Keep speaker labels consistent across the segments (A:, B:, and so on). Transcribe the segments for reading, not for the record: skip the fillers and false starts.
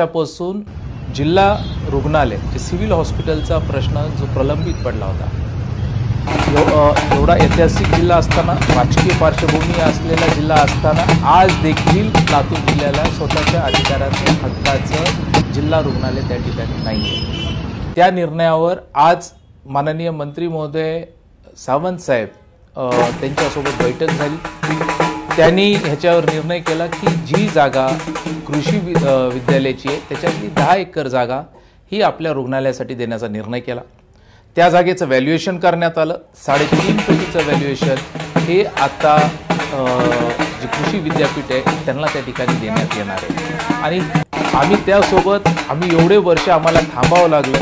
A: वर्षापासून जिल्हा रुग्णालय जे सिव्हिल हॉस्पिटलचा प्रश्न जो प्रलंबित पडला होता, एवढा ऐतिहासिक जिल्हा असताना, राजकीय पार्श्वभूमी असलेला जिल्हा असताना आज देखील लातूर जिल्ह्याला स्वतःच्या अधिकाराचं हक्काचं जिल्हा रुग्णालय त्या ठिकाणी नाही आहे। त्या निर्णयावर आज माननीय मंत्री महोदय सावंत साहेब त्यांच्यासोबत बैठक झाली। त्यांनी ह्याच्यावर निर्णय केला की जी जागा कृषी विद्यालयाची आहे त्याच्यातली 10 एकर जागा ही आपल्या रुग्णालयासाठी देण्याचा निर्णय केला। त्या जागेचं व्हॅल्युएशन करण्यात आलं। 3.5 कोटीचं व्हॅल्युएशन हे आता जे कृषी विद्यापीठ आहे त्यांना त्या ठिकाणी देण्यात येणार आहे। आणि आम्ही त्यासोबत एवढे वर्ष आम्हाला थांबावं लागलं,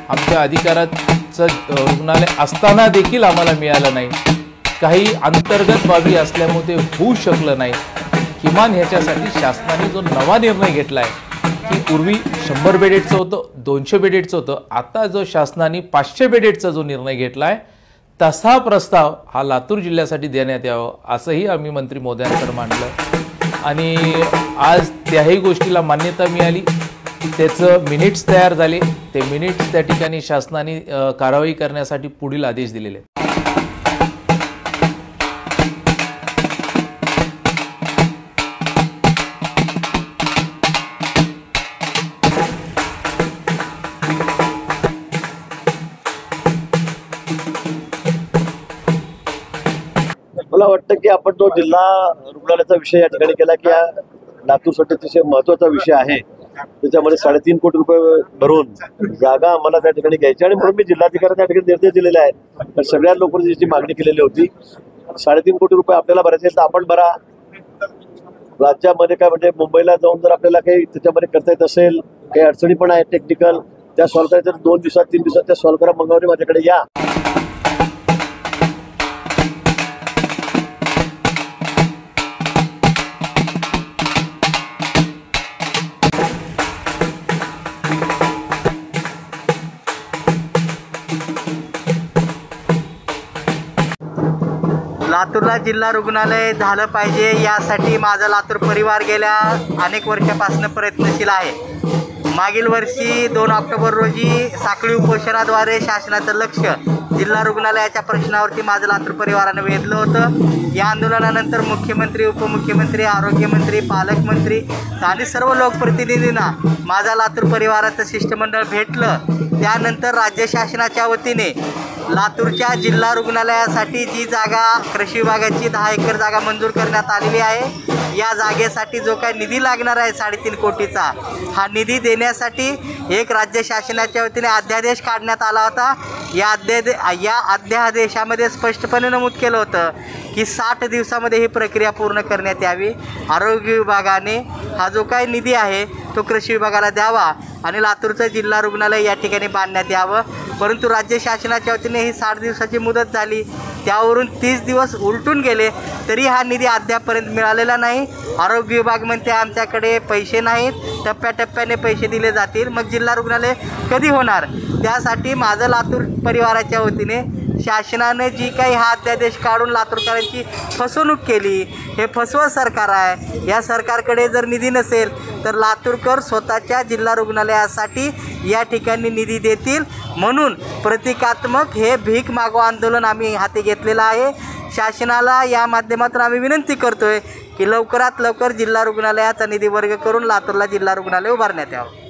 A: आमच्या अधिकाराचं रुग्णालय असताना देखील आम्हाला मिळालं नाही, काही अंतर्गत बाबी असल्यामुळे ते होऊ शकलं नाही। किमान ह्याच्यासाठी शासनाने जो नवा निर्णय घेतला आहे की पूर्वी 100 बेडेडचं होतं, 200 बेडेडचं होतं, आता जो शासनाने 500 बेडेडचा जो निर्णय घेतला आहे तसा प्रस्ताव हा लातूर जिल्ह्यासाठी देण्यात यावा असंही आम्ही मंत्री महोदयांकडे मांडलं। आणि आज त्याही गोष्टीला मान्यता मिळाली, त्याचं मिनिट्स तयार झाले। ते मिनिट्स त्या ठिकाणी शासनाने कारवाई करण्यासाठी पुढील आदेश दिलेले आहेत।
B: मला वाटतं की आपण तो जिल्हा रुग्णालयाचा विषय या ठिकाणी केला की लातूरसाठी अतिशय महत्त्वाचा विषय आहे। त्याच्यामध्ये 3.5 कोटी रुपये भरून जागा आम्हाला त्या ठिकाणी घ्यायची आणि म्हणून मी जिल्हाधिकाऱ्यांना त्या ठिकाणी निर्देश दिलेले आहेत। तर सगळ्या लोकांनी जी मागणी केलेली होती 3.5 कोटी रुपये आपल्याला भरायचे तर आपण भरा। राज्यामध्ये काय म्हणजे मुंबईला जाऊन जर आपल्याला काही त्याच्यामध्ये करता येत असेल, काही अडचणी पण आहेत टेक्निकल, त्या सॉल्व्ह करायच्या, 2 दिवसात 3 दिवसात त्या सॉल्व्ह करा, मंगळवारी माझ्याकडे या।
C: लातूरला जिल्हा रुग्णालय झालं पाहिजे यासाठी माझा लातूर परिवार गेल्या अनेक वर्षापासून प्रयत्नशील आहे। मागील वर्षी 2 ऑक्टोबर रोजी साखळी उपोषणाद्वारे शासनाचं लक्ष जिल्हा रुग्णालयाच्या प्रश्नावरती माझं लातूर परिवारानं वेधलं होतं। या आंदोलनानंतर मुख्यमंत्री, उपमुख्यमंत्री, आरोग्यमंत्री, पालकमंत्री आणि सर्व लोकप्रतिनिधींना माझा लातूर परिवाराचं शिष्टमंडळ भेटलं। त्यानंतर राज्य शासनाच्या वतीने लातूरच्या जिल्हा रुग्णालयासाठी जी जागा कृषी विभागाची 10 एकर जागा मंजूर करण्यात आलेली आहे, या जागेसाठी जो काही निधी लागणार आहे 3.5 कोटीचा, हा निधी देण्यासाठी एक राज्य शासनाच्या वतीने अध्यादेश काढण्यात आला होता। या अध्यादेशामध्ये स्पष्टपणे नमूद केलं होतं की 60 दिवसामध्ये ही प्रक्रिया पूर्ण करण्यात यावी। आरोग्य विभागाने हा जो काही निधी आहे तो कृषी विभागाला द्यावा आणि लातूरचं जिल्हा रुग्णालय या ठिकाणी बांधण्यात यावं। परंतु राज्य शासनाच्या वतीने ही 60 दिवसाची मुदत झाली, त्यावरून 30 दिवस उलटून गेले तरी हा निधी अद्यापर्यंत मिळालेला नाही। आरोग्य विभाग म्हणते आमच्याकडे पैसे नाहीत, टप्प्याटप्प्याने पैसे दिले जातील, मग जिल्हा रुग्णालय कधी होणार? त्यासाठी माझं लातूर परिवाराच्या वतीने शासनाने जी काही हा अध्यादेश काढून लातूरकरांची फसवणूक केली, हे फसवं सरकार आहे। या सरकारकडे जर निधी नसेल तर लातूरकर स्वतःच्या जिल्हा रुग्णालयासाठी या ठिकाणी निधी देतील, म्हणून प्रतिकात्मक हे भीक मागो आंदोलन आम्ही हाती घेतलेलं आहे। शासनाला या माध्यमातून आम्ही विनंती करतोय की लवकरात लवकर जिल्हा रुग्णालयाचा निधी वर्ग करून लातूरला जिल्हा रुग्णालय उभारण्यात यावं।